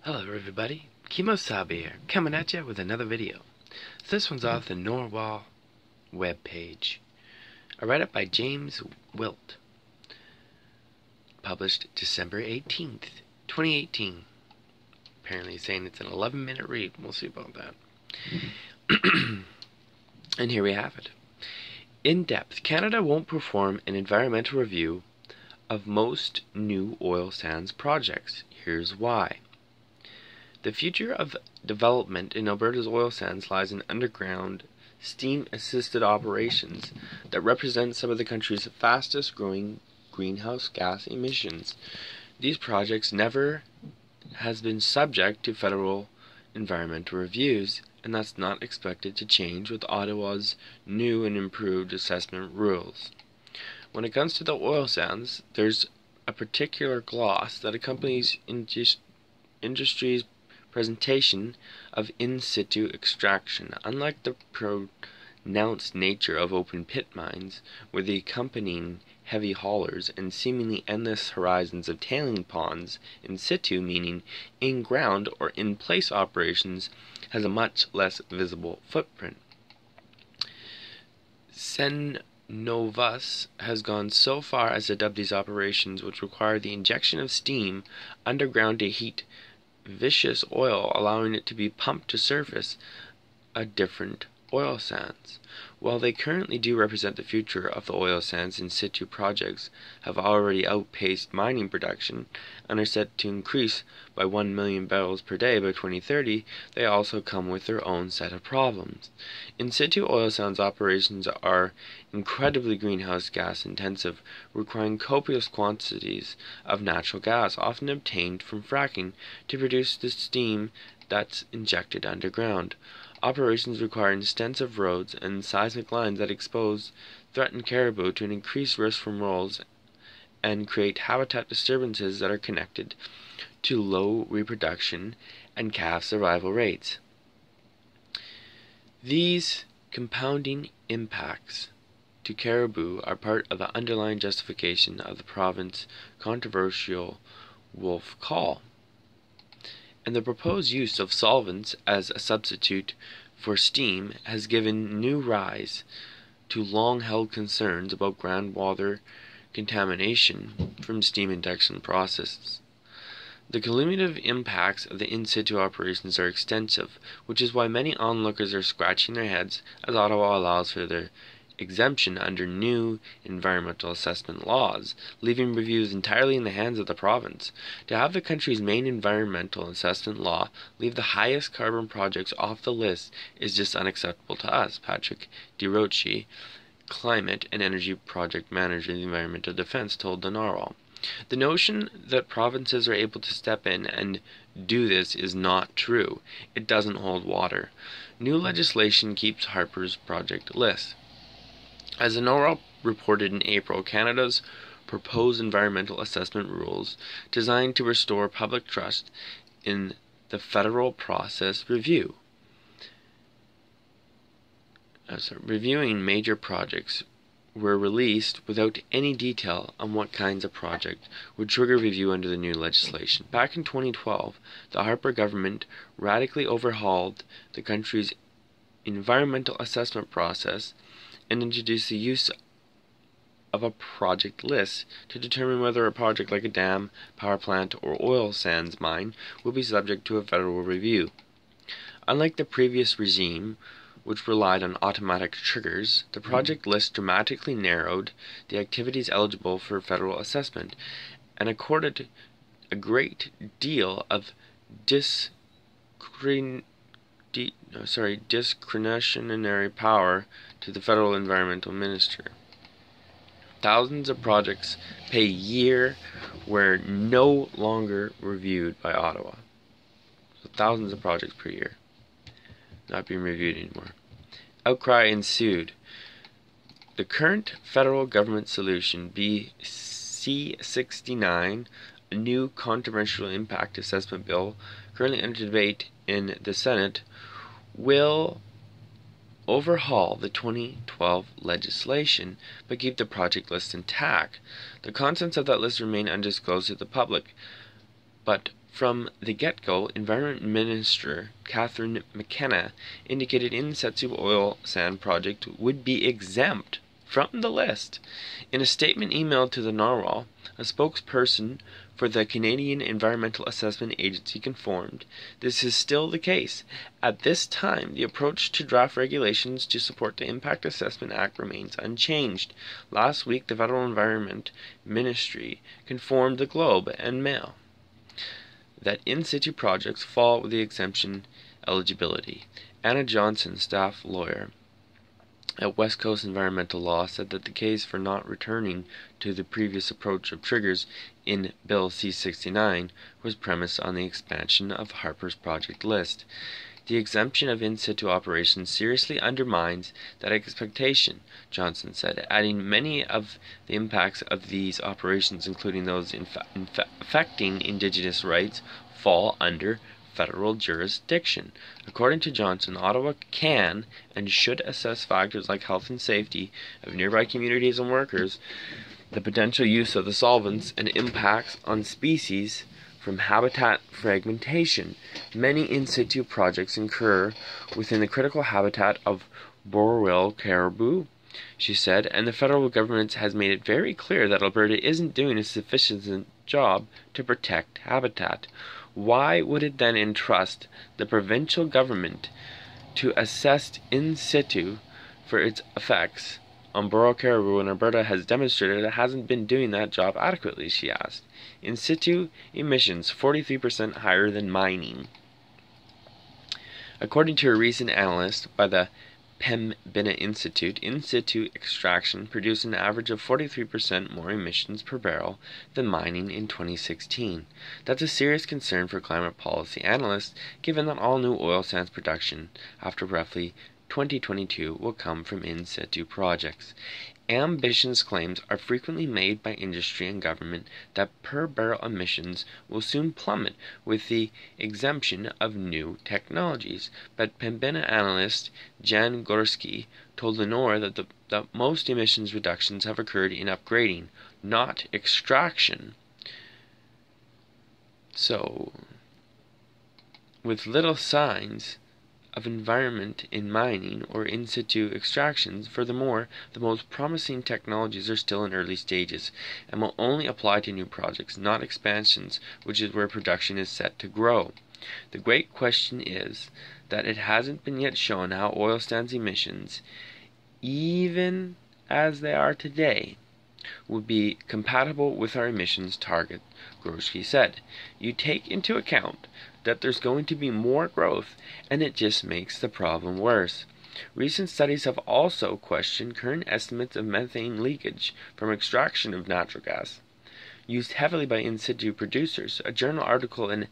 Hello everybody, Kemo Sabi here, coming at you with another video. This one's off the Narwhal webpage. A write-up by James Wilt, published December 18th, 2018. Apparently he's saying it's an 11-minute read. We'll see about that. And here we have it. In depth, Canada won't perform an environmental review of most new oil sands projects. Here's why. The future of development in Alberta's oil sands lies in underground, steam-assisted operations that represent some of the country's fastest-growing greenhouse gas emissions. These projects never has been subject to federal environmental reviews, and that's not expected to change with Ottawa's new and improved assessment rules. When it comes to the oil sands, there's a particular gloss that accompanies industry's presentation of in-situ extraction. Unlike the pronounced nature of open-pit mines, with the accompanying heavy haulers and seemingly endless horizons of tailing ponds, in-situ, meaning in-ground or in-place operations, has a much less visible footprint. Cenovus has gone so far as to dub these operations, which require the injection of steam underground to heat viscous oil, allowing it to be pumped to surface, a different oil sands. While they currently do represent the future of the oil sands, in situ projects have already outpaced mining production and are set to increase by 1 million barrels per day by 2030, they also come with their own set of problems. In situ oil sands operations are incredibly greenhouse gas intensive, requiring copious quantities of natural gas, often obtained from fracking, to produce the steam that's injected underground. Operations require extensive roads and seismic lines that expose threatened caribou to an increased risk from rolls and create habitat disturbances that are connected to low reproduction and calf survival rates. These compounding impacts to caribou are part of the underlying justification of the province's controversial wolf call, and the proposed use of solvents as a substitute for steam has given new rise to long-held concerns about groundwater contamination from steam injection processes. The cumulative impacts of the in-situ operations are extensive, which is why many onlookers are scratching their heads as Ottawa allows for their exemption under new environmental assessment laws, leaving reviews entirely in the hands of the province. To have the country's main environmental assessment law leave the highest carbon projects off the list is just unacceptable to us, Patrick DeRoche, Climate and Energy Project Manager of the Environmental Defense, told the Narwhal. The notion that provinces are able to step in and do this is not true. It doesn't hold water. New legislation keeps Harper's project list. As the Narwhal reported in April, Canada's proposed environmental assessment rules, designed to restore public trust in the federal process reviewing major projects, were released without any detail on what kinds of project would trigger review under the new legislation. Back in 2012, the Harper government radically overhauled the country's environmental assessment process and introduce the use of a project list to determine whether a project like a dam, power plant, or oil sands mine will be subject to a federal review. Unlike the previous regime, which relied on automatic triggers, the project list dramatically narrowed the activities eligible for federal assessment and accorded a great deal of discretionary power to the federal environmental minister. Thousands of projects per year were no longer reviewed by Ottawa. So thousands of projects per year not being reviewed anymore. Outcry ensued. The current federal government solution, BC-69, a new controversial impact assessment bill currently under debate in the Senate, will overhaul the 2012 legislation but keep the project list intact. The contents of that list remain undisclosed to the public, but From the get-go, Environment Minister Catherine McKenna indicated In-situ oil sand project would be exempt from the list. In a statement emailed to the Narwhal, a spokesperson for the Canadian Environmental Assessment Agency confirmed this is still the case. At this time, the approach to draft regulations to support the Impact Assessment Act remains unchanged. Last week, the Federal Environment Ministry confirmed the Globe and Mail that in-situ projects fall with the exemption eligibility. Anna Johnson, staff lawyer at West Coast Environmental Law, said that the case for not returning to the previous approach of triggers in Bill C-69 was premised on the expansion of Harper's project list. The exemption of in-situ operations seriously undermines that expectation, Johnson said, adding many of the impacts of these operations, including those affecting Indigenous rights, fall under federal jurisdiction. According to Johnson, Ottawa can and should assess factors like health and safety of nearby communities and workers, the potential use of the solvents, and impacts on species from habitat fragmentation. Many in-situ projects occur within the critical habitat of Boreal caribou, she said, and the federal government has made it very clear that Alberta isn't doing a sufficient job to protect habitat. Why would it then entrust the provincial government to assess in-situ for its effects on Boreal caribou when Alberta has demonstrated it hasn't been doing that job adequately, she asked. In-situ emissions 43% higher than mining. According to a recent analysis by the Pembina Institute, in-situ extraction produced an average of 43% more emissions per barrel than mining in 2016. That's a serious concern for climate policy analysts, given that all new oil sands production after roughly 2022 will come from in-situ projects. Ambitious claims are frequently made by industry and government that per-barrel emissions will soon plummet with the exemption of new technologies, but Pembina analyst Jan Gorski told Lenore that most emissions reductions have occurred in upgrading, not extraction. So, with little signs of environment in mining or in-situ extractions. Furthermore, the most promising technologies are still in early stages and will only apply to new projects, not expansions, which is where production is set to grow. The great question is that it hasn't been yet shown how oil sands emissions, even as they are today, would be compatible with our emissions target, Groski said. You take into account that there's going to be more growth, and it just makes the problem worse. Recent studies have also questioned current estimates of methane leakage from extraction of natural gas, used heavily by in-situ producers. A journal article in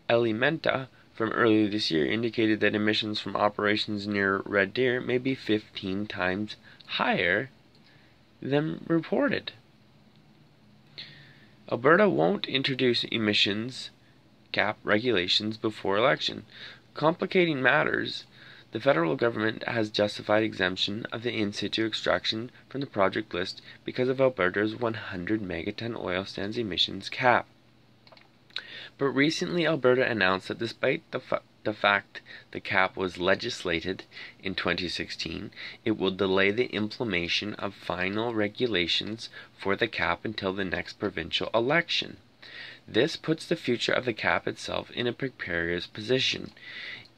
Environmentle from earlier this year indicated that emissions from operations near Red Deer may be 15 times higher than reported. Alberta won't introduce emissions cap regulations before election. Complicating matters, the federal government has justified exemption of the in-situ extraction from the project list because of Alberta's 100 megaton oil sands emissions cap. But recently Alberta announced that despite the fact the cap was legislated in 2016, it will delay the implementation of final regulations for the cap until the next provincial election. This puts the future of the cap itself in a precarious position.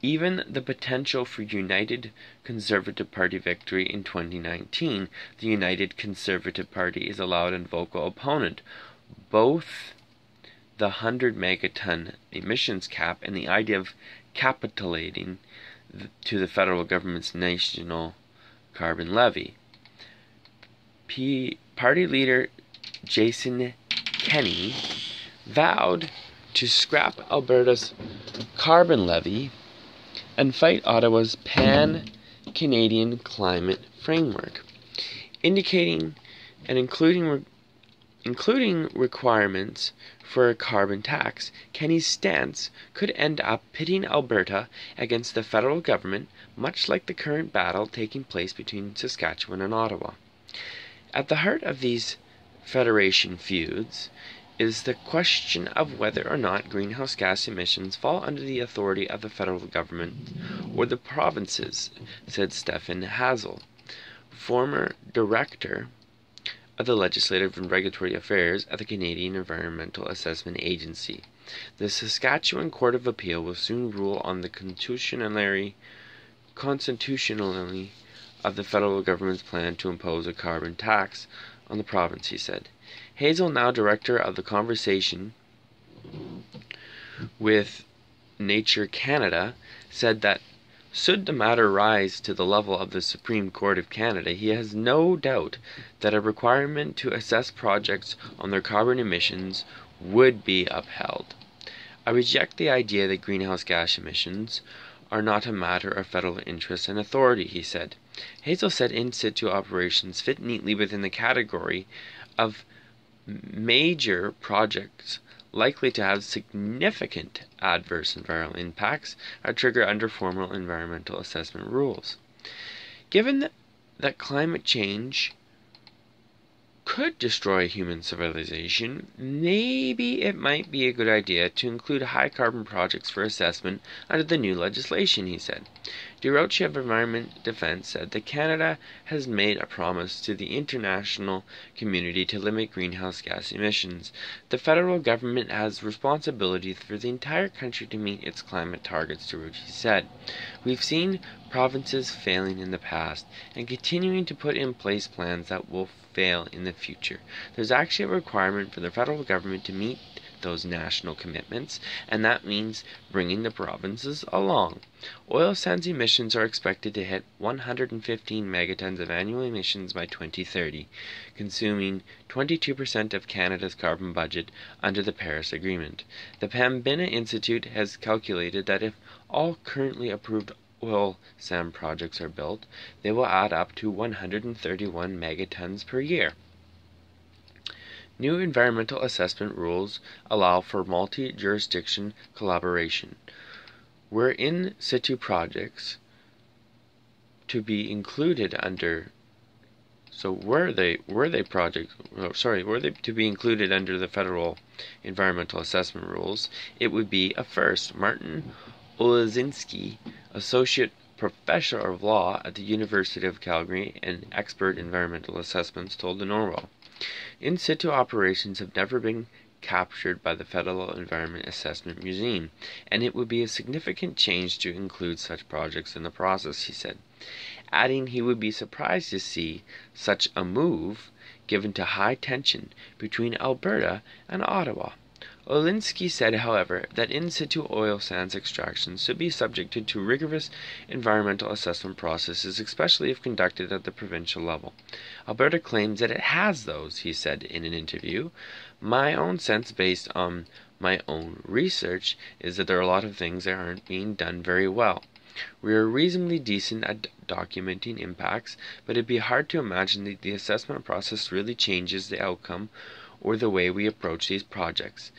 Even the potential for United Conservative Party victory in 2019, the United Conservative Party is a loud and vocal opponent. Both the 100 megaton emissions cap and the idea of capitulating to the federal government's national carbon levy. Party leader Jason Kenney vowed to scrap Alberta's carbon levy and fight Ottawa's pan-Canadian climate framework, indicating and including requirements for a carbon tax. Kenney's stance could end up pitting Alberta against the federal government, much like the current battle taking place between Saskatchewan and Ottawa. At the heart of these federation feuds is the question of whether or not greenhouse gas emissions fall under the authority of the federal government or the provinces, said Stephen Hazel, former director of the Legislative and Regulatory Affairs at the Canadian Environmental Assessment Agency. The Saskatchewan Court of Appeal will soon rule on the constitutionality of the federal government's plan to impose a carbon tax on the province, he said. Hazel, now director of the conversation with Nature Canada, said that should the matter rise to the level of the Supreme Court of Canada, he has no doubt that a requirement to assess projects on their carbon emissions would be upheld. I reject the idea that greenhouse gas emissions are not a matter of federal interest and authority, he said. Hazel said in-situ operations fit neatly within the category of major projects likely to have significant adverse environmental impacts are triggered under formal environmental assessment rules. Given that climate change could destroy human civilization, maybe it might be a good idea to include high-carbon projects for assessment under the new legislation, he said. DeRoche of Environment Defense said that Canada has made a promise to the international community to limit greenhouse gas emissions. The federal government has responsibility for the entire country to meet its climate targets, DeRoche said. We've seen provinces failing in the past and continuing to put in place plans that will fail in the future. There's actually a requirement for the federal government to meet those national commitments, and that means bringing the provinces along. Oil sands emissions are expected to hit 115 megatons of annual emissions by 2030, consuming 22% of Canada's carbon budget under the Paris Agreement. The Pembina Institute has calculated that if all currently approved oil sand projects are built, they will add up to 131 megatons per year. New environmental assessment rules allow for multi-jurisdiction collaboration. Were in-situ projects to be included under were they to be included under the federal environmental assessment rules, it would be a first. Martin Oilsands, associate professor of law at the University of Calgary and expert in environmental assessments, told the Narwhal. In-situ operations have never been captured by the Federal Environment Assessment Museum, and it would be a significant change to include such projects in the process, he said, adding he would be surprised to see such a move given to high tension between Alberta and Ottawa. Oilsands said, however, that in-situ oil sands extractions should be subjected to rigorous environmental assessment processes, especially if conducted at the provincial level. Alberta claims that it has those, he said in an interview. My own sense, based on my own research, is that there are a lot of things that aren't being done very well. We are reasonably decent at documenting impacts, but it'd be hard to imagine that the assessment process really changes the outcome or the way we approach these projects.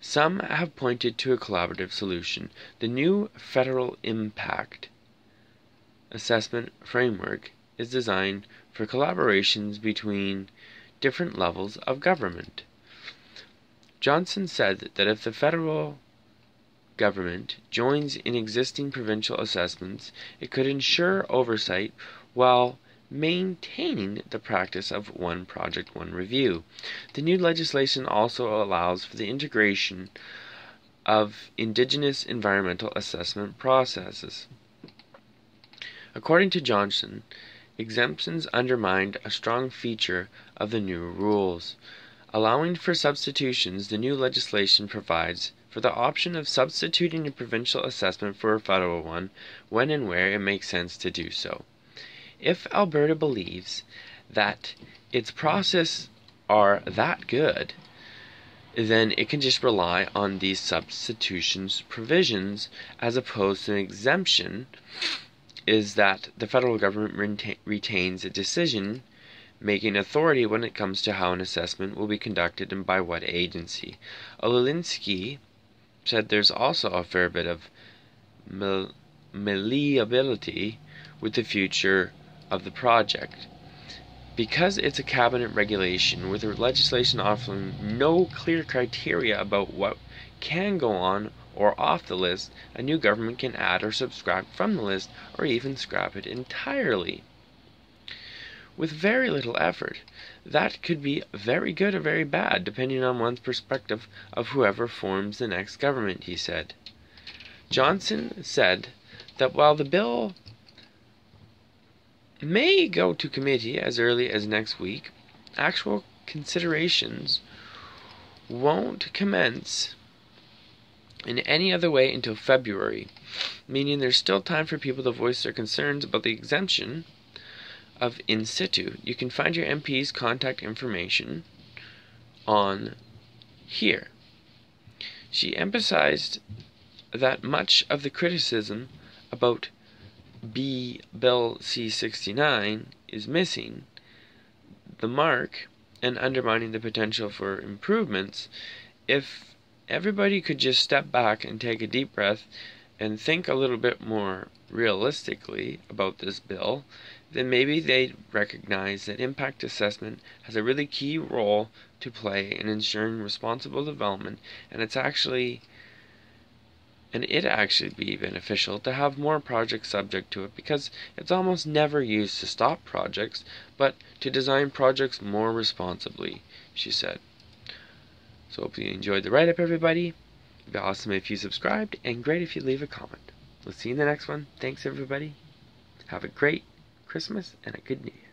Some have pointed to a collaborative solution. The new federal impact assessment framework is designed for collaborations between different levels of government. Johnson said that if the federal government joins in existing provincial assessments, it could ensure oversight while maintaining the practice of one project, one review. The new legislation also allows for the integration of Indigenous environmental assessment processes. According to Johnson, exemptions undermined a strong feature of the new rules. Allowing for substitutions, the new legislation provides for the option of substituting a provincial assessment for a federal one when and where it makes sense to do so. If Alberta believes that its processes are that good, then it can just rely on these substitutions provisions as opposed to an exemption, is that the federal government retains a decision-making authority when it comes to how an assessment will be conducted and by what agency. Oilsands said there's also a fair bit of malleability with the future of the project. Because it's a cabinet regulation with a legislation offering no clear criteria about what can go on or off the list, a new government can add or subtract from the list or even scrap it entirely with very little effort. That could be very good or very bad, depending on one's perspective of whoever forms the next government, he said. Johnson said that while the bill may go to committee as early as next week, actual considerations won't commence in any other way until February, meaning there's still time for people to voice their concerns about the exemption of in-situ. You can find your MP's contact information on here. She emphasized that much of the criticism about Bill C-69 is missing the mark and undermining the potential for improvements. If everybody could just step back and take a deep breath and think a little bit more realistically about this bill, then maybe they'd recognize that impact assessment has a really key role to play in ensuring responsible development, and it'd actually be beneficial to have more projects subject to it, because it's almost never used to stop projects, but to design projects more responsibly, she said. So hopefully you enjoyed the write-up, everybody. It'd be awesome if you subscribed, and great if you leave a comment. We'll see you in the next one. Thanks, everybody. Have a great Christmas and a good New Year.